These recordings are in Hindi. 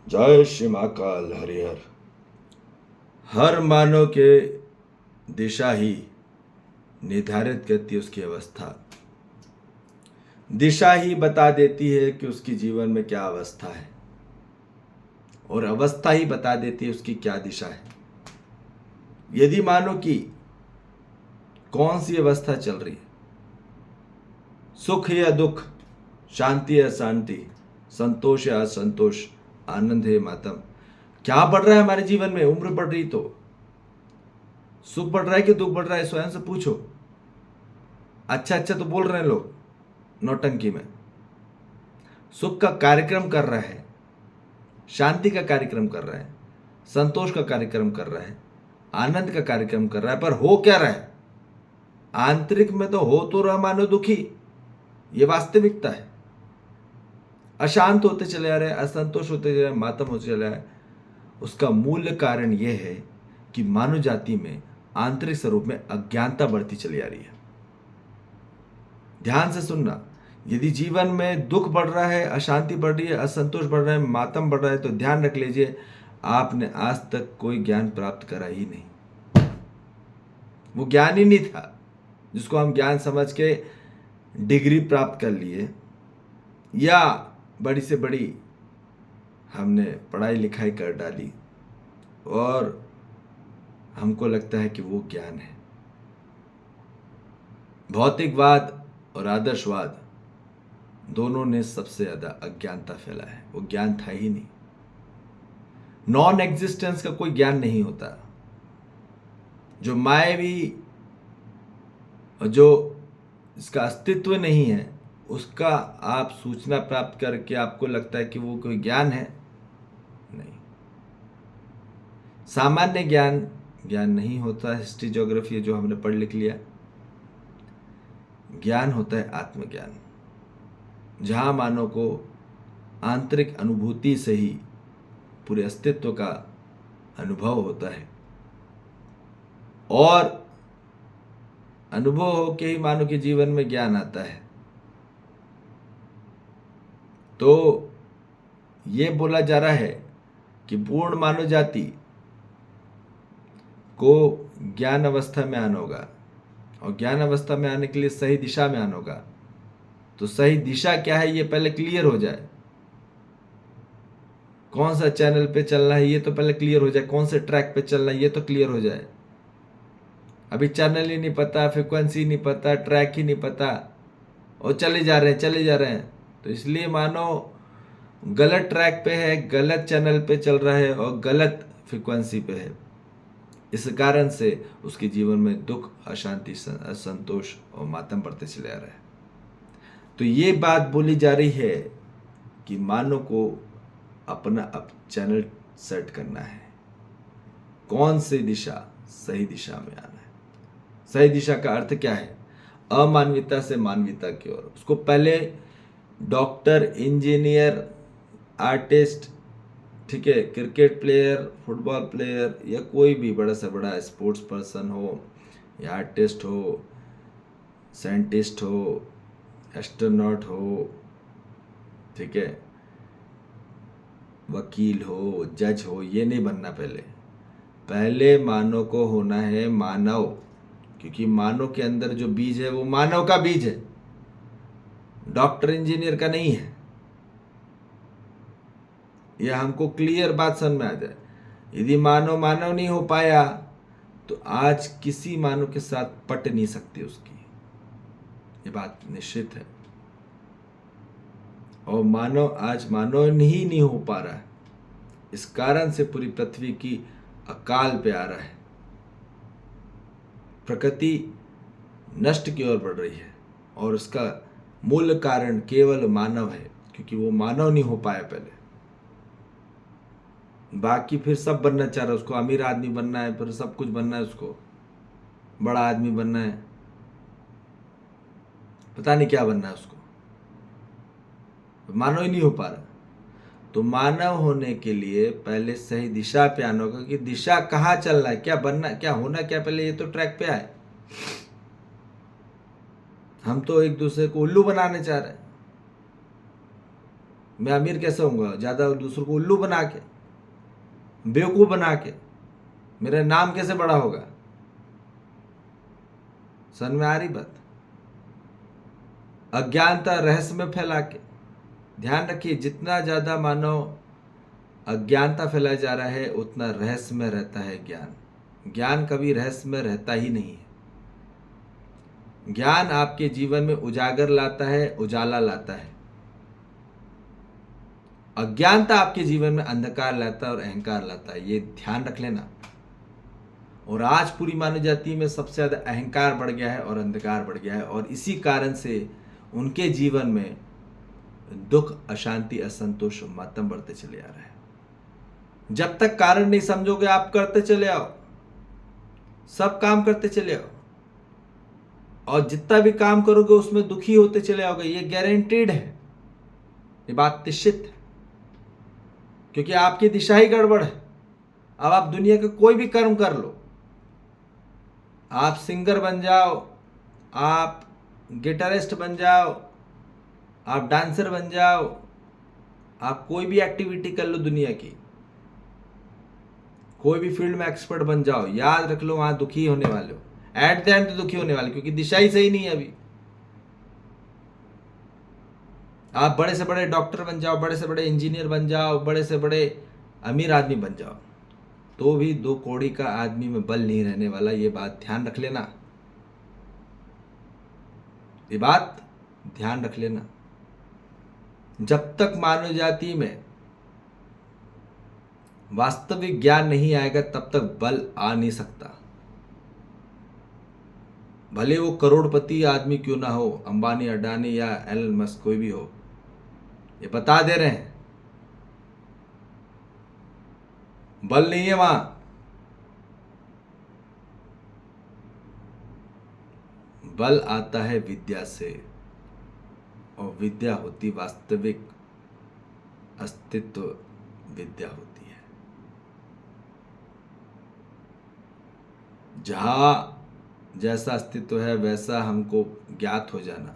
जय श्री महाकाल हरिहर। हर मानव के दिशा ही निर्धारित करती है उसकी अवस्था। दिशा ही बता देती है कि उसकी जीवन में क्या अवस्था है, और अवस्था ही बता देती है उसकी क्या दिशा है। यदि मानो कि कौन सी अवस्था चल रही है, सुख या दुख, शांति या अशांति, संतोष या असंतोष, आनंद है मातम, क्या बढ़ रहा है हमारे जीवन में। उम्र बढ़ रही तो सुख बढ़ रहा है कि दुख बढ़ रहा है, स्वयं से पूछो। अच्छा अच्छा तो बोल रहे हैं लोग नौटंकी में। सुख का कार्यक्रम कर रहा है, शांति का कार्यक्रम कर रहा है, संतोष का कार्यक्रम कर रहा है, आनंद का कार्यक्रम कर रहा है, पर हो क्या रहा है? आंतरिक में तो हो तो रहा मानो दुखी। ये वास्तविकता है। अशांत होते चले आ रहे हैं, असंतोष होते चले, मातम होते चले आ रहे हैं। उसका मूल कारण यह है कि मानव जाति में आंतरिक स्वरूप में अज्ञानता बढ़ती चली आ रही है। ध्यान से सुनना, यदि जीवन में दुख बढ़ रहा है, अशांति बढ़ रही है, असंतोष बढ़ रहा है, मातम बढ़ रहा है, तो ध्यान रख लीजिए आपने आज तक कोई ज्ञान प्राप्त करा ही नहीं। वो ज्ञान ही नहीं था जिसको हम ज्ञान समझ के डिग्री प्राप्त कर लिए, या बड़ी से बड़ी हमने पढ़ाई लिखाई कर डाली और हमको लगता है कि वो ज्ञान है। भौतिकवाद और आदर्शवाद दोनों ने सबसे ज्यादा अज्ञानता फैला है। वो ज्ञान था ही नहीं। नॉन एग्जिस्टेंस का कोई ज्ञान नहीं होता। जो मायावी और जो इसका अस्तित्व नहीं है, उसका आप सूचना प्राप्त करके आपको लगता है कि वो कोई ज्ञान है। नहीं, सामान्य ज्ञान ज्ञान नहीं होता। हिस्ट्री ज्योग्राफी जो हमने पढ़ लिख लिया, ज्ञान होता है आत्मज्ञान, जहां मानव को आंतरिक अनुभूति से ही पूरे अस्तित्व का अनुभव होता है, और अनुभव होके ही मानव के जीवन में ज्ञान आता है। तो ये बोला जा रहा है कि पूर्ण मानव जाति को ज्ञान अवस्था में आना होगा, और ज्ञान अवस्था में आने के लिए सही दिशा में आना होगा। तो सही दिशा क्या है ये पहले क्लियर हो जाए। कौन सा चैनल पे चलना है ये तो पहले क्लियर हो जाए। कौन से ट्रैक पे चलना है ये तो क्लियर हो जाए। अभी चैनल ही नहीं पता, फ्रिक्वेंसी नहीं पता, ट्रैक ही नहीं पता, और चले जा रहे हैं। तो इसलिए मानो गलत ट्रैक पे है, गलत चैनल पे चल रहा है और गलत फ्रिक्वेंसी पे है। इस कारण से उसके जीवन में दुख, अशांति, असंतोष और मातम बढ़ते चले आ रहे हैं। तो ये बात बोली जा रही है कि मानव को अपना अब चैनल सेट करना है। कौन सी दिशा? सही दिशा में आना है। सही दिशा का अर्थ क्या है? अमानविकता से मानवीयता की ओर। उसको पहले डॉक्टर, इंजीनियर, आर्टिस्ट, ठीक है, क्रिकेट प्लेयर, फुटबॉल प्लेयर, या कोई भी बड़ा से बड़ा स्पोर्ट्स पर्सन हो, या आर्टिस्ट हो, साइंटिस्ट हो, एस्ट्रोनॉट हो, ठीक है, वकील हो, जज हो, ये नहीं बनना। पहले मानव को होना है मानव, क्योंकि मानव के अंदर जो बीज है वो मानव का बीज है, डॉक्टर इंजीनियर का नहीं है। यह हमको क्लियर बात समझ में आ जाए। यदि मानव मानव नहीं हो पाया तो आज किसी मानव के साथ पट नहीं सकती उसकी, ये बात निश्चित है। और मानव आज मानव ही नहीं हो पा रहा है। इस कारण से पूरी पृथ्वी की अकाल पे आ रहा है। प्रकृति नष्ट की ओर बढ़ रही है, और उसका मूल कारण केवल मानव है, क्योंकि वो मानव नहीं हो पाया पहले। बाकी फिर सब बनना चाह रहा है। उसको अमीर आदमी बनना है, फिर सब कुछ बनना है, उसको बड़ा आदमी बनना है, पता नहीं क्या बनना है उसको। मानव ही नहीं हो पा रहा। तो मानव होने के लिए पहले सही दिशा पे आना होगा कि दिशा कहाँ चलना है, क्या बनना, क्या होना, क्या पहले ये तो ट्रैक पे आए। हम तो एक दूसरे को उल्लू बनाने चाह रहे हैं। मैं अमीर कैसे होऊंगा? ज़्यादा दूसरों को उल्लू बना के, बेवकूफ़ बना के। मेरा नाम कैसे बड़ा होगा? समझ में आ रही बात? अज्ञानता रहस्य में फैला के। ध्यान रखिए, जितना ज़्यादा मानव अज्ञानता फैलाया जा रहा है उतना रहस्य में रहता है ज्ञान। ज्ञान कभी रहस्य में रहता ही नहीं है। ज्ञान आपके जीवन में उजागर लाता है, उजाला लाता है। अज्ञानता आपके जीवन में अंधकार लाता है और अहंकार लाता है, ये ध्यान रख लेना। और आज पूरी मानव जाति में सबसे ज़्यादा अहंकार बढ़ गया है और अंधकार बढ़ गया है, और इसी कारण से उनके जीवन में दुख, अशांति, असंतोष, मातम बढ़ते चले आ रहा है। जब तक कारण नहीं समझोगे आप करते चले आओ, सब काम करते चले आओ, और जितना भी काम करोगे उसमें दुखी होते चले आओगे, ये गारंटीड है, ये बात निश्चित है, क्योंकि आपकी दिशा ही गड़बड़ है। अब आप दुनिया का कोई भी कर्म कर लो, आप सिंगर बन जाओ, आप गिटारिस्ट बन जाओ, आप डांसर बन जाओ, आप कोई भी एक्टिविटी कर लो दुनिया की, कोई भी फील्ड में एक्सपर्ट बन जाओ, याद रख लो वहां दुखी होने वाले हो। एट द एंड तो दुखी होने वाले, क्योंकि दिशा ही सही नहीं है अभी। आप बड़े से बड़े डॉक्टर बन जाओ, बड़े से बड़े इंजीनियर बन जाओ, बड़े से बड़े अमीर आदमी बन जाओ, तो भी 2 कौड़ी का आदमी में बल नहीं रहने वाला, ये बात ध्यान रख लेना, ये बात ध्यान रख लेना। जब तक मानव जाति में वास्तविक ज्ञान नहीं आएगा तब तक बल आ नहीं सकता। भले वो करोड़पति आदमी क्यों ना हो, अंबानी, अडानी या एलन मस्क, कोई भी हो, ये बता दे रहे हैं बल नहीं है वहां। बल आता है विद्या से, और विद्या होती वास्तविक अस्तित्व विद्या होती है। जहां जैसा अस्तित्व है वैसा हमको ज्ञात हो जाना,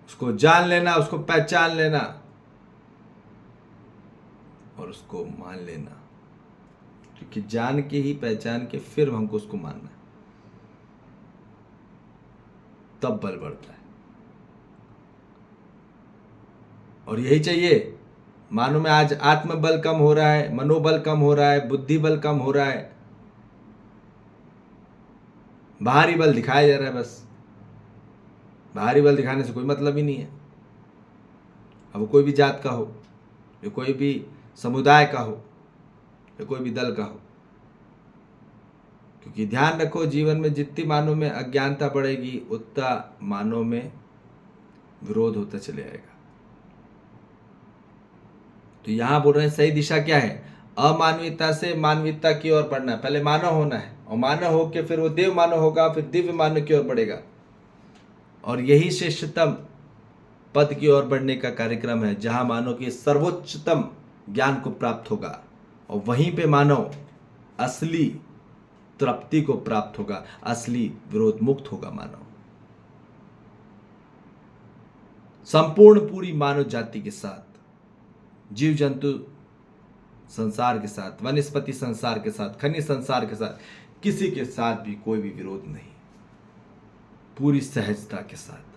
उसको जान लेना, उसको पहचान लेना और उसको मान लेना, क्योंकि जान के ही पहचान के फिर हमको उसको मानना है, तब बल बढ़ता है। और यही चाहिए। मानो में आज आत्मबल कम हो रहा है, मनोबल कम हो रहा है, बुद्धि बल कम हो रहा है, बाहरी बल दिखाया जा रहा है बस। बाहरी बल दिखाने से कोई मतलब ही नहीं है। अब वो कोई भी जात का हो, या कोई भी समुदाय का हो, या कोई भी दल का हो, क्योंकि ध्यान रखो, जीवन में जितनी मानव में अज्ञानता बढ़ेगी उतना मानव में विरोध होता चले आएगा। तो यहां बोल रहे हैं सही दिशा क्या है? अमानवीयता से मानवीयता की ओर बढ़ना है। पहले मानव होना है, और मानव होकर फिर वो देव मानव होगा, फिर दिव्य मानव की ओर बढ़ेगा, और यही श्रेष्ठतम पद की ओर बढ़ने का कार्यक्रम है, जहां मानव की सर्वोच्चतम ज्ञान को प्राप्त होगा, और वहीं पे मानव असली तृप्ति को प्राप्त होगा, असली विरोध मुक्त होगा मानव। संपूर्ण पूरी मानव जाति के साथ, जीव जंतु संसार के साथ, वनस्पति संसार के साथ, खनिज संसार के साथ, किसी के साथ भी कोई भी विरोध नहीं, पूरी सहजता के साथ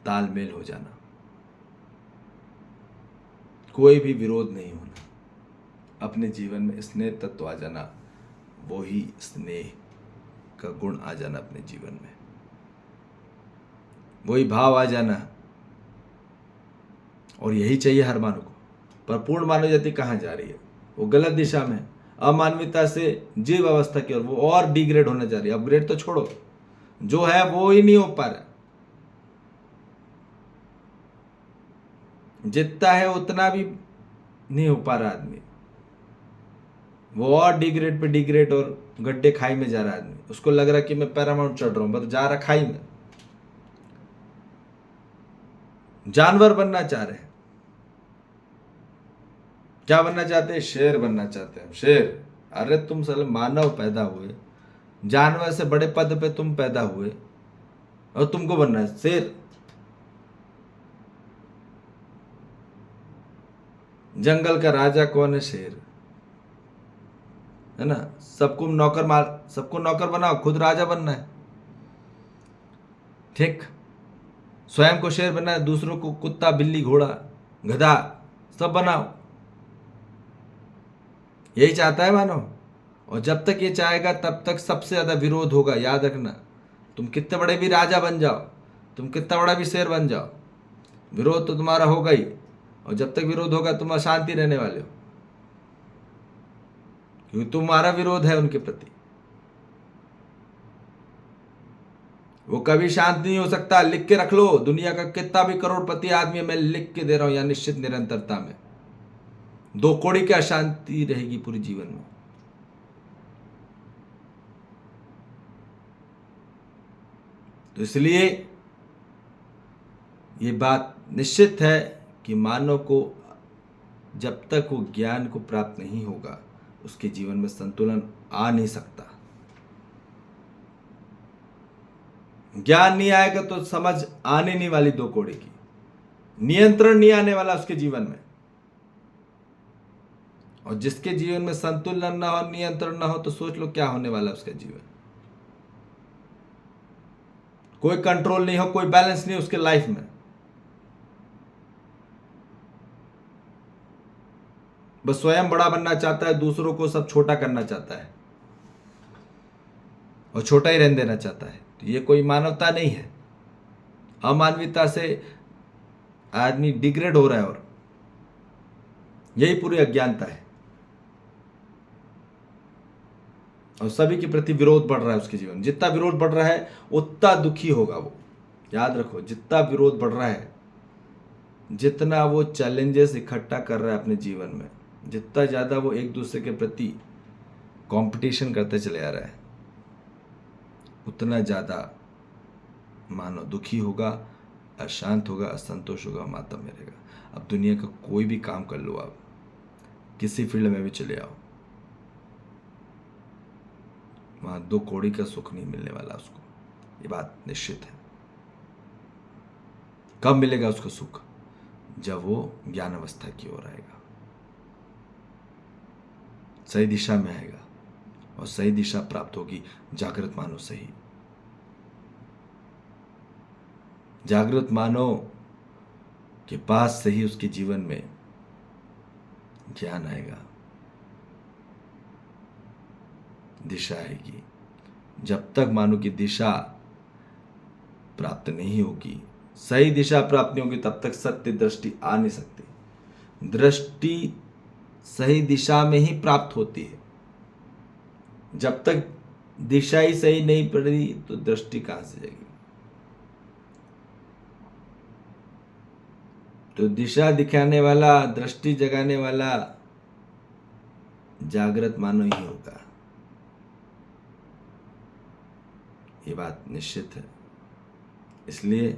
तालमेल हो जाना, कोई भी विरोध नहीं होना, अपने जीवन में स्नेह तत्व आ जाना, वो ही स्नेह का गुण आ जाना अपने जीवन में, वही भाव आ जाना। और यही चाहिए हर मानव को। पर पूर्ण मानव जाति कहाँ जा रही है? वो गलत दिशा में, अमानवीयता से जीव अवस्था की ओर, वो और डिग्रेड होने जा रही है। अपग्रेड तो छोड़ो, जो है वो ही नहीं हो पा रहा। जितना है उतना भी नहीं हो पा रहा आदमी, वो और डिग्रेड पे डिग्रेड और गड्ढे खाई में जा रहा आदमी। उसको लग रहा कि मैं पैरामाउंट चढ़ रहा हूं, बस जा रहा खाई में। जानवर बनना चाह रहे हैं, क्या बनना चाहते हैं? शेर बनना चाहते हैं। शेर, अरे तुम साले मानव पैदा हुए, जानवर से बड़े पद पे तुम पैदा हुए, और तुमको बनना है शेर। जंगल का राजा कौन है? शेर, है ना। सबको नौकर बनाओ, खुद राजा बनना है। ठीक, स्वयं को शेर बनना है, दूसरों को कुत्ता, बिल्ली, घोड़ा, गधा सब बनाओ। यही चाहता है मानव। और जब तक ये चाहेगा तब तक सबसे ज्यादा विरोध होगा, याद रखना। तुम कितने बड़े भी राजा बन जाओ, तुम कितना बड़ा भी शेर बन जाओ, विरोध तो तुम्हारा होगा ही। और जब तक विरोध होगा तुम अशांति रहने वाले हो, क्योंकि तुम्हारा विरोध है उनके प्रति। वो कभी शांत नहीं हो सकता। लिख के रख लो, दुनिया का कितना भी करोड़पति आदमी है, मैं लिख के दे रहा हूं, या निश्चित निरंतरता में 2 कौड़ी की अशांति रहेगी पूरे जीवन में। तो इसलिए ये बात निश्चित है कि मानव को जब तक वो ज्ञान को प्राप्त नहीं होगा, उसके जीवन में संतुलन आ नहीं सकता। ज्ञान नहीं आएगा तो समझ आने नहीं वाली 2 कौड़ी की, नियंत्रण नहीं आने वाला उसके जीवन में। और जिसके जीवन में संतुलन ना हो, नियंत्रण ना हो, तो सोच लो क्या होने वाला उसका जीवन। कोई कंट्रोल नहीं हो, कोई बैलेंस नहीं उसके लाइफ में। बस स्वयं बड़ा बनना चाहता है, दूसरों को सब छोटा करना चाहता है और छोटा ही रहने देना चाहता है। तो ये कोई मानवता नहीं है। अमानवीयता से आदमी डिग्रेड हो रहा है, और यही पूरी अज्ञानता है। और सभी के प्रति विरोध बढ़ रहा है उसके जीवन में। जितना विरोध बढ़ रहा है उतना दुखी होगा वो। याद रखो, जितना विरोध बढ़ रहा है, जितना वो चैलेंजेस इकट्ठा कर रहा है अपने जीवन में, जितना ज़्यादा वो एक दूसरे के प्रति कंपटीशन करते चले आ रहा है, उतना ज़्यादा मानव दुखी होगा, अशांत होगा, असंतोष होगा, मातम में रहेगा। अब दुनिया का कोई भी काम कर लो, आप किसी फील्ड में भी चले आओ, वहां 2 कौड़ी का सुख नहीं मिलने वाला उसको। ये बात निश्चित है। कब मिलेगा उसको सुख? जब वो ज्ञान अवस्था की ओर आएगा, सही दिशा में आएगा। और सही दिशा प्राप्त होगी जागृत मानव से ही। जागृत मानव के पास से ही उसके जीवन में ज्ञान आएगा, दिशा आएगी। जब तक मानव की दिशा प्राप्त नहीं होगी, सही दिशा प्राप्त नहीं होगी, तब तक सत्य दृष्टि आ नहीं सकती। दृष्टि सही दिशा में ही प्राप्त होती है। जब तक दिशा ही सही नहीं पड़ी तो दृष्टि कहां से जाएगी? तो दिशा दिखाने वाला, दृष्टि जगाने वाला जागृत मानव ही होगा। ये बात निश्चित है। इसलिए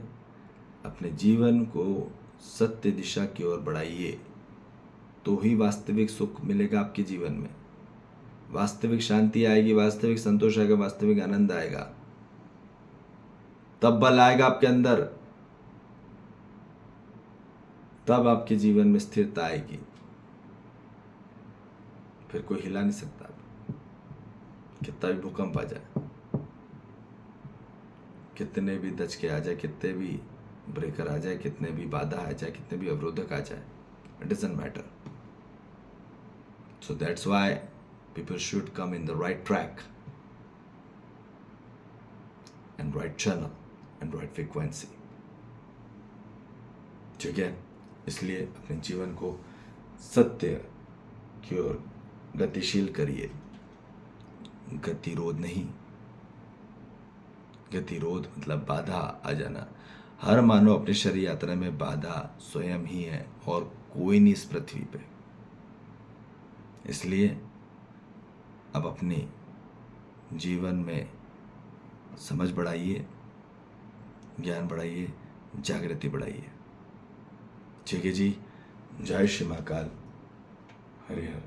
अपने जीवन को सत्य दिशा की ओर बढ़ाइए, तो ही वास्तविक सुख मिलेगा आपके जीवन में। वास्तविक शांति आएगी, वास्तविक संतोष आएगा, वास्तविक आनंद आएगा। तब बल आएगा आपके अंदर, तब आपके जीवन में स्थिरता आएगी। फिर कोई हिला नहीं सकता। कितना भी भूकंप आ जाए, कितने भी दचके आ जाए, कितने भी ब्रेकर आ जाए, कितने भी बाधा आ जाए, कितने भी अवरोधक आ जाए, it doesn't matter. So that's why people should come in the right track and right channel and right frequency. ठीक है, इसलिए अपने जीवन को सत्य की ओर गतिशील करिए। गतिरोध नहीं। गतिरोध मतलब बाधा आ जाना। हर मानव अपनी शरीर यात्रा में बाधा स्वयं ही है और कोई नहीं इस पृथ्वी पे। इसलिए अब अपने जीवन में समझ बढ़ाइए, ज्ञान बढ़ाइए, जागृति बढ़ाइए। ठीक है जी। जय श्री महाकाल। हरि हर।